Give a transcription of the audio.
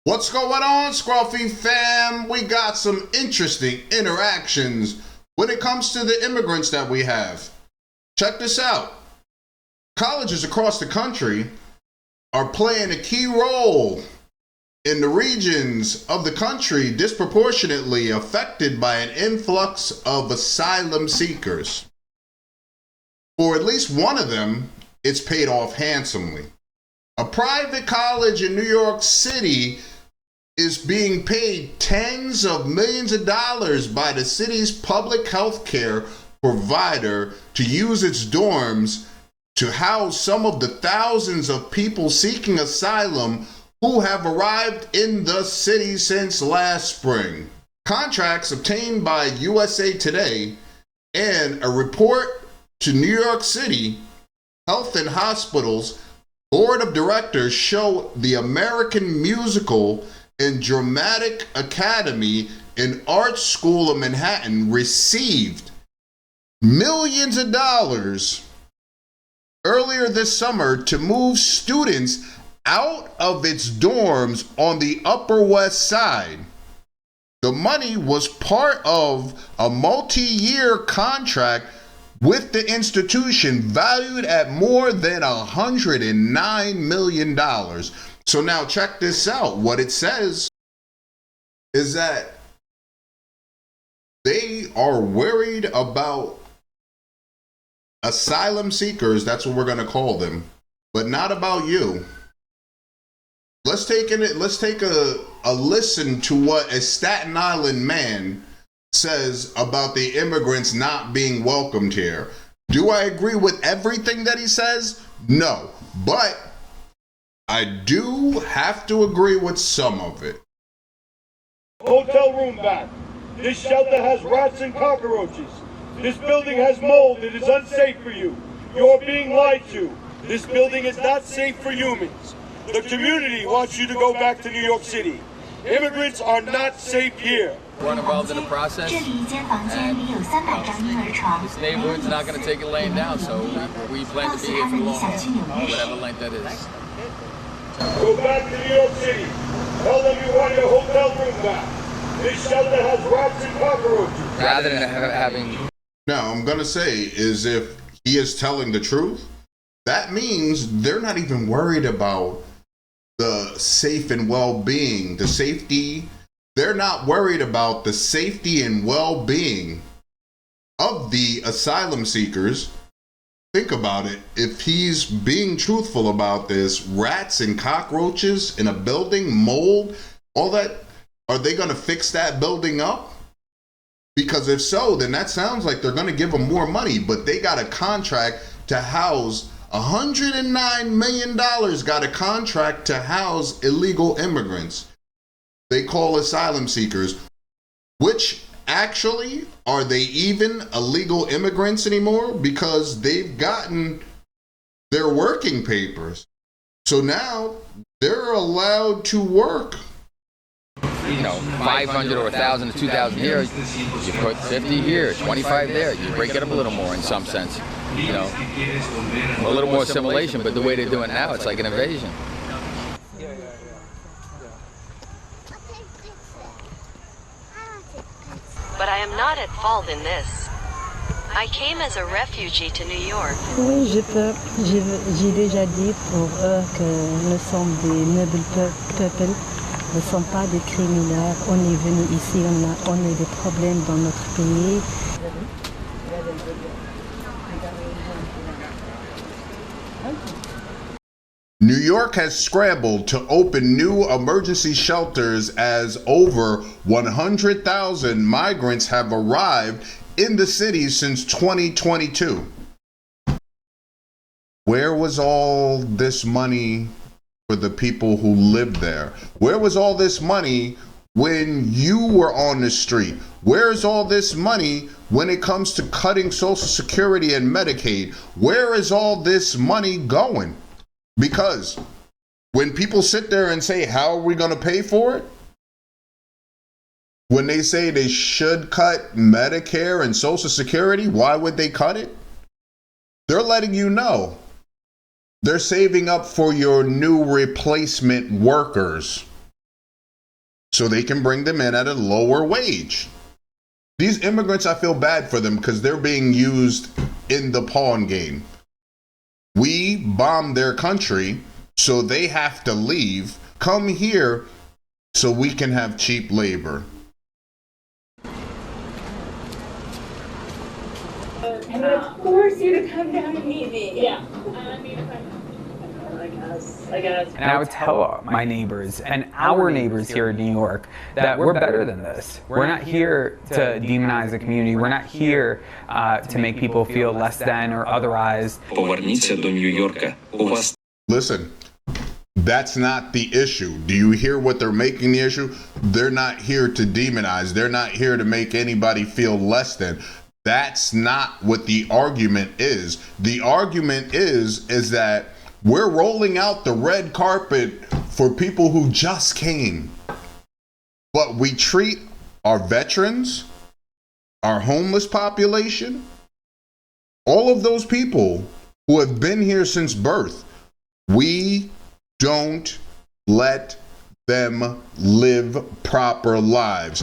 What's going on, Scruffy fam? We got some interesting interactions when it comes to the immigrants that we have. Check this out. Colleges across the country are playing a key role in the regions of the country disproportionately affected by an influx of asylum seekers. For at least one of them, it's paid off handsomely. A private college in New York City is being paid tens of millions of dollars by the city's public health care provider to use its dorms to house some of the thousands of people seeking asylum who have arrived in the city since last spring. Contracts obtained by USA Today and a report to New York City Health and Hospitals Board of Directors show the American Musical and Dramatic Academy and Art School of Manhattan received millions of dollars earlier this summer to move students out of its dorms on the Upper West Side. The money was part of a multi-year contract with the institution valued at more than $109 million. So now check this out. What it says is that they are worried about asylum seekers, that's what we're going to call them, but not about you. Let's take a listen to what a Staten Island man says about the immigrants not being welcomed here. Do I agree with everything that he says? No, but I do have to agree with some of it. Hotel room back. This shelter has rats and cockroaches. This building has mold. It is unsafe for you. You're being lied to. This building is not safe for humans. The community wants you to go back to New York City. Immigrants are not safe here. We're involved in the process, and this neighborhood's not going to take it laying down, so we plan to be here for the long haul, whatever length that is. Go back to New York City. Tell them you want your hotel room back. This shelter has rats and cockroaches. Rather than having... Now, I'm going to say is if he is telling the truth, that means they're not even worried about the safe and well-being, the safety. They're not worried about the safety and well-being of the asylum seekers. Think about it. If he's being truthful about this, rats and cockroaches in a building, mold, all that, are they going to fix that building up? Because if so, then that sounds like they're going to give them more money, but they got a contract to house $109 million, got a contract to house illegal immigrants. They call asylum seekers, which actually, are they even illegal immigrants anymore? Because they've gotten their working papers. So now they're allowed to work. 500 or 1,000 to 2,000 here, you put 50 here, 25 there, you break it up a little more in some sense. A little more assimilation, but the way they're doing it now, it's like an invasion. But I am not at fault in this. I came as a refugee to New York. Oui, j'ai peur. J'ai déjà dit pour eux que nous sommes des nobles peuples, ne sommes pas des criminels. On est venu ici, on a des problèmes dans notre pays. New York has scrambled to open new emergency shelters as over 100,000 migrants have arrived in the city since 2022. Where was all this money for the people who lived there? Where was all this money when you were on the street? Where is all this money when it comes to cutting Social Security and Medicaid? Where is all this money going? Because when people sit there and say, how are we going to pay for it? When they say they should cut Medicare and Social Security, why would they cut it? They're letting you know. They're saving up for your new replacement workers. so they can bring them in at a lower wage. These immigrants, I feel bad for them because they're being used in the pawn game. We bomb their country, so they have to leave, come here so we can have cheap labor. And then of course you to come down and meet me. Yeah. I guess. And I would tell my neighbors and our neighbors here in New York that we're better than this. We're not here to demonize the community. We're not here to make people feel less than or otherized. Поверніться до Нью-Йорка. У вас Listen, that's not the issue. Do you hear what they're making the issue? They're not here to demonize. They're not here to make anybody feel less than. That's not what the argument is. The argument is that we're rolling out the red carpet for people who just came. But we treat our veterans, our homeless population, all of those people who have been here since birth, we don't let them live proper lives.